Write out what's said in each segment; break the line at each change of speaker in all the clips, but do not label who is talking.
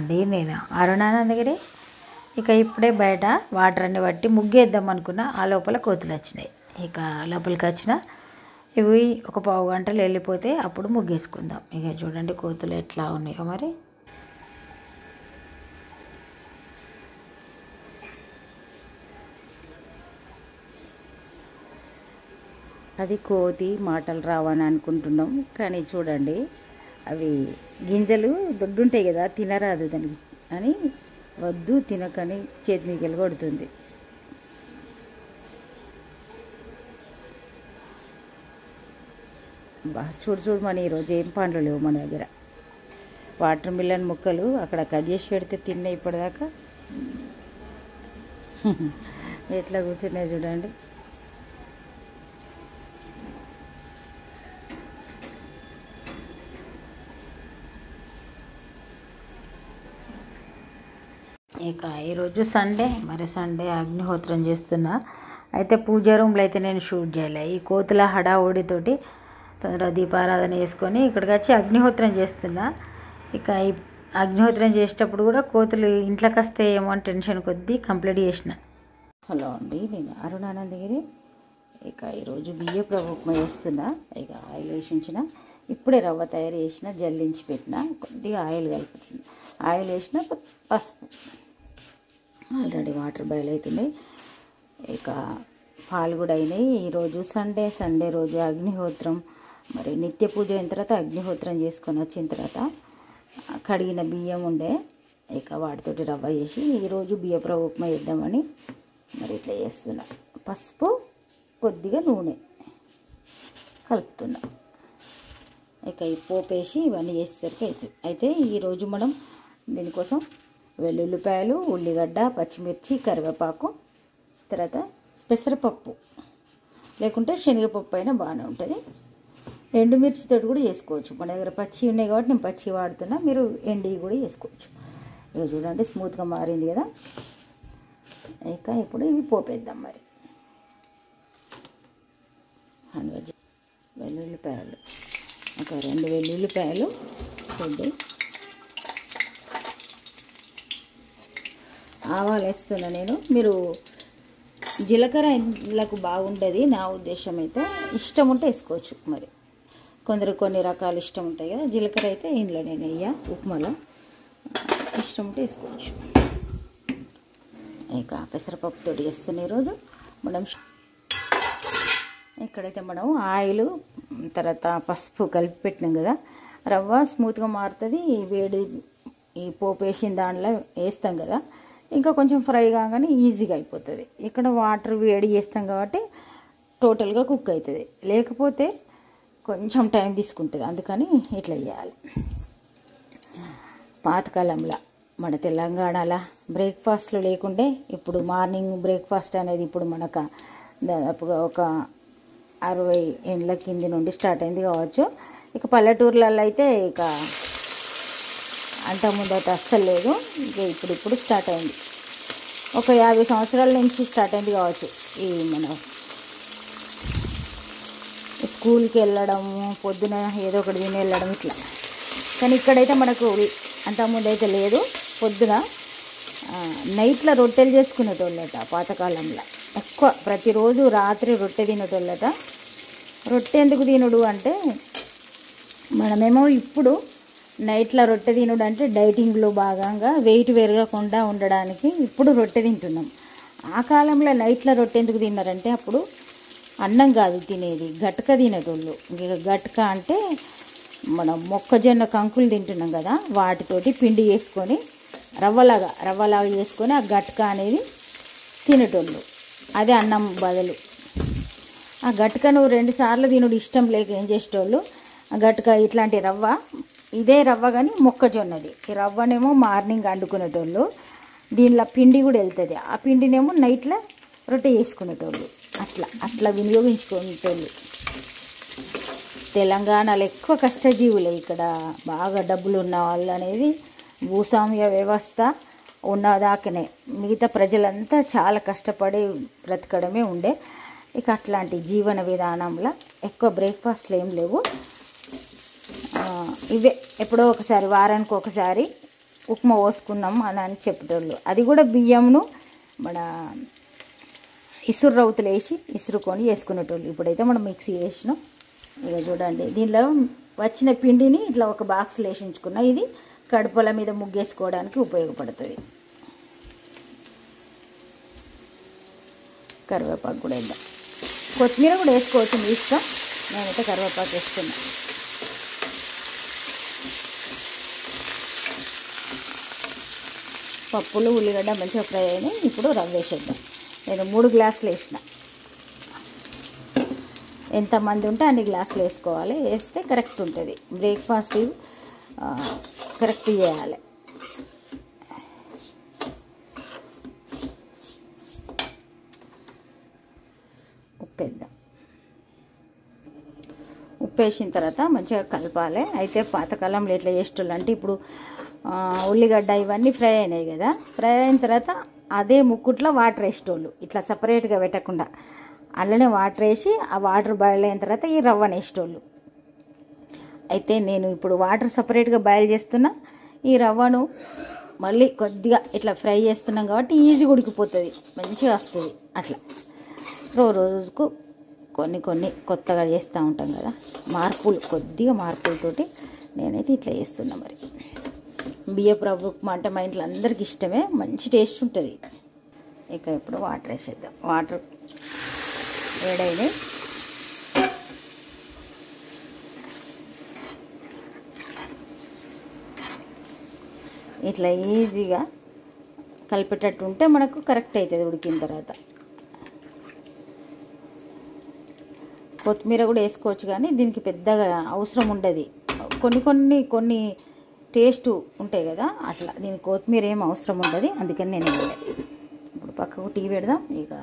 అండి, నేను అరుణానందగిరి. ఇక ఇప్పుడే బయట వాటర్ అన్ని బట్టి ముగ్గేద్దాం అనుకున్నా, ఆ లోపల కోతులు వచ్చినాయి. ఇక లోపలికి వచ్చిన ఇవి ఒక పావు గంటలు వెళ్ళిపోతే అప్పుడు ముగ్గేసుకుందాం. ఇక చూడండి కోతులు ఎట్లా ఉన్నాయో మరి. అది కోతి మాటలు రావని అనుకుంటున్నాం, కానీ చూడండి అవి గింజలు దొడ్డుంటాయి కదా, తినరాదు దానికి అని వద్దు తినకని చేతి మీకెళ్ళి కొడుతుంది. బాగా చూడు మన ఈరోజు ఏం పండ్లు లేవు మన దగ్గర. వాటర్ మిలన్ ముక్కలు అక్కడ కట్ చేసి పెడితే తిన్నాయి ఇప్పటిదాకా. ఎట్లా కూర్చున్నాయి చూడండి. ఇక ఈరోజు సండే, మరి సండే అగ్నిహోత్రం చేస్తున్నా. అయితే పూజ రూమ్లో అయితే నేను షూట్ చేయలే. ఈ కోతుల హడావుడితోటి తొందరగా దీపారాధన చేసుకొని ఇక్కడికి వచ్చి అగ్నిహోత్రం చేస్తున్నా. ఇక ఈ అగ్నిహోత్రం చేసేటప్పుడు కూడా కోతులు ఇంట్లోకి వస్తే ఏమో అని టెన్షన్ కొద్దీ కంప్లీట్ చేసిన. హలో అండి, నేను అరుణానందగిరి. ఇక ఈరోజు బియ్యపు ఉప్మా చేస్తున్నా. ఇక ఆయిల్ వేసి ఉంచిన, ఇప్పుడే రవ్వ తయారు చేసిన, జల్లించి పెట్టిన, కొద్దిగా ఆయిల్ కలుపుతుంది. ఆయిల్ వేసిన, పసుపు, ఆల్రెడీ వాటర్ బాయిల్ అవుతున్నాయి. ఇక పాలు కూడా అయినాయి. ఈరోజు సండే రోజు అగ్నిహోత్రం. మరి నిత్య పూజ అయిన తర్వాత అగ్నిహోత్రం చేసుకొని వచ్చిన తర్వాత కడిగిన బియ్యం ఉండే, ఇక వాటితోటి రవ్వ చేసి ఈరోజు బియ్యపు ఉప్మా వేద్దామని మరి ఇట్లా చేస్తున్నా. పసుపు, కొద్దిగా నూనె కలుపుతున్నా. ఇక ఈ పోపు వేసి ఇవన్నీ చేసేసరికి అవుతుంది. అయితే ఈరోజు మనం దీనికోసం వెల్లుల్లిపాయలు, ఉల్లిగడ్డ, పచ్చిమిర్చి, కరివేపాకు, తర్వాత పెసరపప్పు లేకుంటే శనగపప్పు అయినా బాగానే ఉంటుంది. ఎండుమిర్చితో కూడా చేసుకోవచ్చు. మన దగ్గర పచ్చి ఉన్నాయి కాబట్టి నేను పచ్చి వాడుతున్నా, మీరు ఎండి కూడా చేసుకోవచ్చు. ఇక చూడండి స్మూత్గా మారింది కదా. ఇక ఇప్పుడు ఇవి పోపేద్దాం. మరి వెల్లుల్లిపాయలు, ఒక 2 వెల్లుల్లిపాయలు చూడండి. ఆవాలు వేస్తున్నా నేను. మీరు జీలకర్ర ఇందులోకి బాగుంటుంది నా ఉద్దేశం అయితే. ఇష్టం ఉంటే వేసుకోవచ్చు. మరి కొన్ని రకాలు ఇష్టం ఉంటాయి కదా. జీలకర్ర అయితే ఇంట్లో నేను వేయ, ఉప్మాలో ఇష్టం ఉంటే వేసుకోవచ్చు. ఇక పెసరపప్పుతో చేస్తున్న ఈరోజు మనం. ఇక్కడైతే మనం ఆయిల్ తర్వాత పసుపు కలిపి పెట్టినాం కదా, రవ్వ స్మూత్గా మారుతుంది. వేడి ఈ పోపు వేసిన దాంట్లో వేస్తాం కదా, ఇంకా కొంచెం ఫ్రై కాగానే ఈజీగా అయిపోతుంది. ఇక్కడ వాటర్ వేడి చేస్తాం కాబట్టి టోటల్గా కుక్ అవుతుంది. లేకపోతే కొంచెం టైం తీసుకుంటుంది. అందుకని ఇట్లా చేయాలి. పాతకాలంలో మన తెలంగాణలో బ్రేక్ఫాస్ట్లు లేకుండే, ఇప్పుడు మార్నింగ్ బ్రేక్ఫాస్ట్ అనేది ఇప్పుడు మనకు దాదాపుగా ఒక 60 ఏళ్ళ కింది నుండి స్టార్ట్ అయింది కావచ్చు. ఇక పల్లెటూర్లలో అయితే ఇక అంతకుముందట అస్సలు లేదు. ఇక ఇప్పుడు స్టార్ట్ అయింది. ఒక 50 సంవత్సరాల నుంచి స్టార్ట్ అయింది కావచ్చు. ఈ మన స్కూల్కి వెళ్ళడము, పొద్దున ఏదో ఒకటి తిని వెళ్ళడం ఇట్లా. కానీ ఇక్కడైతే మనకు అంతకుముందు అయితే లేదు. పొద్దున నైట్లో రొట్టెలు చేసుకునేటోళ్ళట పాతకాలంలో. ఎక్కువ ప్రతిరోజు రాత్రి రొట్టె తినేటోళ్ళట. రొట్టె ఎందుకు తినడు అంటే, మనమేమో ఇప్పుడు నైట్లో రొట్టె తినడు అంటే డైటింగ్లో భాగంగా వెయిట్ పెరగకుండా ఉండడానికి ఇప్పుడు రొట్టె తింటున్నాం. ఆ కాలంలో నైట్లో రొట్టె ఎందుకు తిన్నారంటే, అప్పుడు అన్నం కాదు తినేది, గట్క తినేటోళ్ళు. గట్క అంటే మనం మొక్కజొన్న కంకులు తింటున్నాం కదా, వాటితోటి పిండి చేసుకొని రవ్వలాగా చేసుకొని ఆ గట్క అనేది తినేటోళ్ళు. అదే అన్నం బదులు. ఆ గట్కను 2 సార్లు తినుడు ఇష్టం లేక ఏం చేసేటోళ్ళు, ఆ గట్క ఇట్లాంటి రవ్వ, ఇదే రవ్వ కానీ మొక్కజొన్నది. ఈ రవ్వనేమో మార్నింగ్ వండుకునేటోళ్ళు, దీనిలో పిండి కూడా వెళ్తుంది. ఆ పిండినేమో నైట్లో రొట్టె చేసుకునేటోళ్ళు. అట్లా వినియోగించుకునేటోళ్ళు. తెలంగాణలో ఎక్కువ కష్టజీవులే. ఇక్కడ బాగా డబ్బులు ఉన్న వాళ్ళు అనేది భూస్వామ్య వ్యవస్థ ఉన్నదాకనే, మిగతా ప్రజలంతా చాలా కష్టపడి బ్రతకడమే ఉండే. ఇక అట్లాంటి జీవన విధానంలో ఎక్కువ బ్రేక్ఫాస్ట్లు ఏం లేవు. ఇవే ఎప్పుడో ఒకసారి, వారానికి ఒకసారి ఉప్మా పోసుకున్నాం అని చెప్పేటోళ్ళు. అది కూడా బియ్యంను మన ఇసురు రౌతులు వేసి ఇసురుకొని వేసుకునేటోళ్ళు. ఇప్పుడైతే మనం మిక్సీ వేసినాం. ఇక చూడండి, దీనిలో వచ్చిన పిండిని ఇట్లా ఒక బాక్స్లో వేసి ఉంచుకున్నా. ఇది కడుపుల మీద ముగ్గేసుకోవడానికి ఉపయోగపడుతుంది. కరివేపాకు కూడా వేద్దాం. కొత్తిమీర కూడా వేసుకోవచ్చు, మీ ఇష్టం. నేనైతే కరివేపాకు వేసుకున్నా. పప్పులు ఉల్లిగడ్డ మంచిగా ఫ్రై అయినాయి. ఇప్పుడు రవ్వ వేసేద్దాం. నేను 3 గ్లాసులు వేసిన. ఎంతమంది ఉంటే అన్ని గ్లాసులు వేసుకోవాలి. వేస్తే కరెక్ట్ ఉంటుంది. బ్రేక్ఫాస్ట్ కరెక్ట్ చేయాలి. ఉప్పు వేద్దాం. ఉప్పు వేసిన తర్వాత మంచిగా కలపాలి. అయితే పాతకాలంలో ఎట్లా చేసేటోళ్ళు అంటే, ఇప్పుడు ఉల్లిగడ్డ ఇవన్నీ ఫ్రై అయినాయి కదా, ఫ్రై అయిన తర్వాత అదే ముక్కుట్లో వాటర్ వేసేటోళ్ళు. ఇట్లా సపరేట్గా పెట్టకుండా అందులోనే వాటర్ వేసి ఆ వాటర్ బాయిల్ అయిన తర్వాత ఈ రవ్వను వేసేటోళ్ళు. అయితే నేను ఇప్పుడు వాటర్ సపరేట్గా బాయిల్ చేస్తున్నా. ఈ రవ్వను మళ్ళీ కొద్దిగా ఇట్లా ఫ్రై చేస్తున్నాం కాబట్టి ఈజీగా ఉడికిపోతుంది, మంచిగా వస్తుంది. అట్లా రోజుకు కొన్ని కొత్తగా చేస్తూ ఉంటాం కదా, కొద్దిగా మార్పులతోటి నేనైతే ఇట్లా చేస్తున్నా. మరి బియ్యపు రవ్వ ఉప్మా అంటే మా ఇంట్లో అందరికీ ఇష్టమే, మంచి టేస్ట్ ఉంటుంది. ఇక ఇప్పుడు వాటర్ వేసేద్దాం. వాటర్ వేడైనాయి. ఇట్లా ఈజీగా కలిపేటట్టు ఉంటే మనకు కరెక్ట్ అవుతుంది ఉడికిన తర్వాత. కొత్తిమీర కూడా వేసుకోవచ్చు, కానీ దీనికి పెద్దగా అవసరం ఉండదు. కొన్ని టేస్ట్ ఉంటాయి కదా, అట్లా దీనికి కొత్తిమీర ఏం అవసరం ఉండదు. అందుకని నేను ఇప్పుడు పక్కకు టీ పెడదాం. ఇక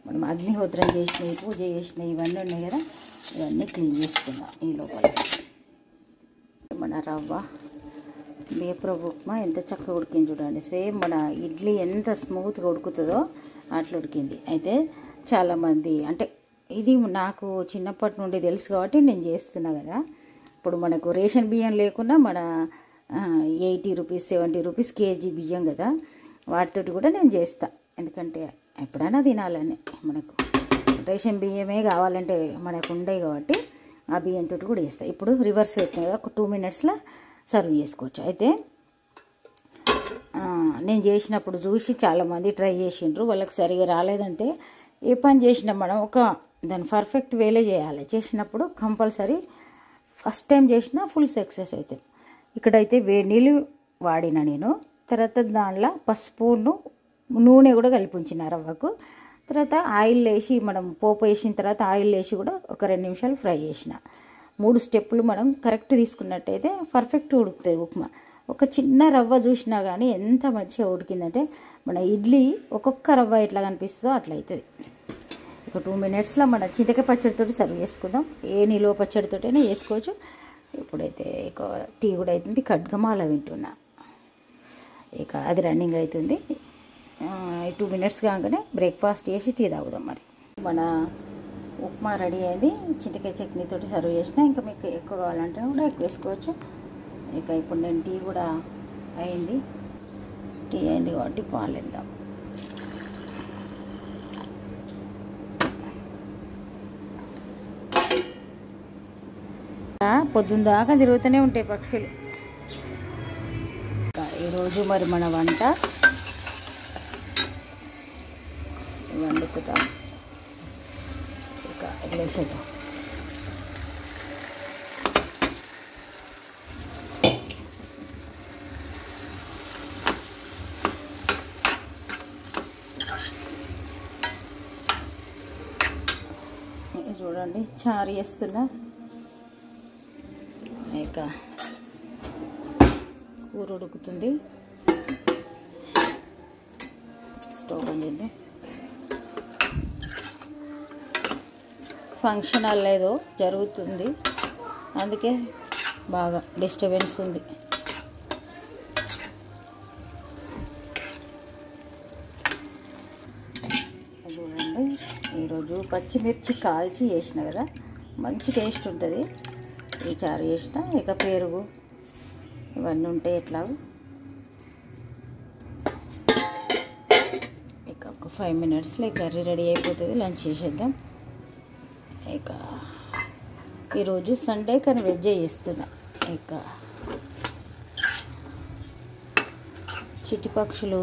మనం అగ్నిహోత్రం చేసినవి, పూజ చేసినవి ఇవన్నీ ఉన్నాయి కదా, ఇవన్నీ క్లీన్ చేసుకుందాం. ఈ లోపల మన రవ్వ బియ్యపు ఉప్మా ఎంత చక్కగా ఉడికింది చూడండి. సేమ్ మన ఇడ్లీ ఎంత స్మూత్గా ఉడుకుతుందో అట్లా ఉడికింది. అయితే చాలామంది అంటే ఇది నాకు చిన్నప్పటి నుండి తెలుసు కాబట్టి నేను చేస్తున్నా కదా. ఇప్పుడు మనకు రేషన్ బియ్యం లేకుండా మన 80 రూపీస్ 70 రూపీస్ కేజీ బియ్యం కదా, వాటితోటి కూడా నేను చేస్తా. ఎందుకంటే ఎప్పుడైనా తినాలని, మనకు రేషన్ బియ్యమే కావాలంటే మనకు ఉండవు కాబట్టి ఆ బియ్యంతో కూడా వేస్తా. ఇప్పుడు రివర్స్ పెట్టిన కదా, ఒక 2 మినిట్స్లో సర్వ్ చేసుకోవచ్చు. అయితే నేను చేసినప్పుడు చూసి చాలామంది ట్రై చేసిండ్రు, వాళ్ళకి సరిగా రాలేదంటే ఏ పని చేసినా మనం దాన్ని పర్ఫెక్ట్ వేలే చేయాలి. చేసినప్పుడు కంపల్సరీ ఫస్ట్ టైం చేసినా ఫుల్ సక్సెస్ అవుతుంది. ఇక్కడైతే వేడి నీళ్ళు వాడిన నేను. తర్వాత దానిలో పసుపును నూనె కూడా కలిపి ఉంచిన రవ్వకు. తర్వాత ఆయిల్ వేసి, మనం పోపు వేసిన తర్వాత ఆయిల్ వేసి కూడా ఒక 2 నిమిషాలు ఫ్రై చేసిన. 3 స్టెప్పులు మనం కరెక్ట్ తీసుకున్నట్టయితే పర్ఫెక్ట్ ఉడుకుతుంది ఉప్మా. ఒక చిన్న రవ్వ చూసినా కానీ ఎంత మంచిగా ఉడికిందంటే, మన ఇడ్లీ ఒక్కొక్క రవ్వ ఎట్లా కనిపిస్తుందో అట్లా అవుతుంది. ఒక 2 మినిట్స్లో మన చింతకాయ పచ్చడితో సర్వ్ చేసుకుందాం. ఏ నిలువ పచ్చడితోటైనా వేసుకోవచ్చు. ఇప్పుడైతే ఇక టీ కూడా అవుతుంది. ఖడ్గమాల వింటున్నా, ఇక అది రన్నింగ్ అవుతుంది. 2 మినిట్స్ కాగానే బ్రేక్ఫాస్ట్ చేసి టీ తాగుదాం. మరి మన ఉప్మా రెడీ అయింది. చింతకాయ చట్నీతో సర్వ్ చేసిన. ఇంకా మీకు ఎక్కువ కావాలంటే కూడా ఎక్కువ వేసుకోవచ్చు. ఇక ఇప్పుడు నేను టీ కూడా అయింది. టీ అయింది కాబట్టి పాలు వేద్దాం. పొద్దున్న దాకా తిరుగుతూనే ఉంటాయి పక్షులు. ఈరోజు మరి మన వంట వండుతుంటాం. ఇక వేసేద్దాం. చూడండి, చారు చేస్తున్నా. ఇక కూర ఉడుకుతుంది. స్టవ్ ఆన్ చేద్దాం. ఫంక్షన్ హాల్ ఏదో జరుగుతుంది, అందుకే బాగా డిస్టర్బెన్స్ ఉంది. చూడండి, ఈరోజు పచ్చిమిర్చి కాల్చి చేసిన కదా, మంచి టేస్ట్ ఉంటుంది. ఈ చారు చేసిన. ఇక పెరుగు ఇవన్నీ ఉంటాయి ఎట్లాగో. ఒక 5 మినిట్స్లో కర్రీ రెడీ అయిపోతుంది. లంచ్ చేసేద్దాం. ఇక ఈరోజు సండే కానీ వెజ్ చేస్తున్నా. ఇక చిట్టి పక్షులు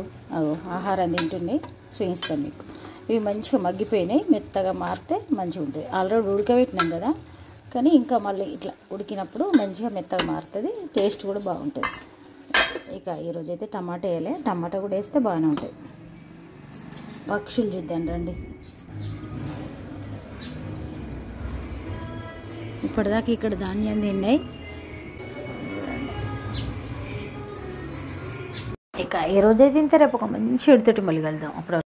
ఆహారం తింటున్నాయి, చూపిస్తాను మీకు. ఇవి మంచిగా మగ్గిపోయినాయి, మెత్తగా మారితే మంచిగా ఉంటుంది. ఆల్రెడీ ఉడకబెట్టినాం కదా, కానీ ఇంకా మళ్ళీ ఇట్లా ఉడికినప్పుడు మంచిగా మెత్తగా మారుతుంది, టేస్ట్ కూడా బాగుంటుంది. ఇక ఈరోజైతే టమాటా వేయలే, టమాటా కూడా వేస్తే బాగానే ఉంటుంది. పక్షులు చూద్దాం రండి. ఇప్పటిదాకా ఇక్కడ ధాన్యం తిన్నాయి. ఇక ఈరోజైతే ఇంత, రేపు ఒక మంచి ఎడితోటి మళ్ళీ కలుద్దాం. అప్పుడు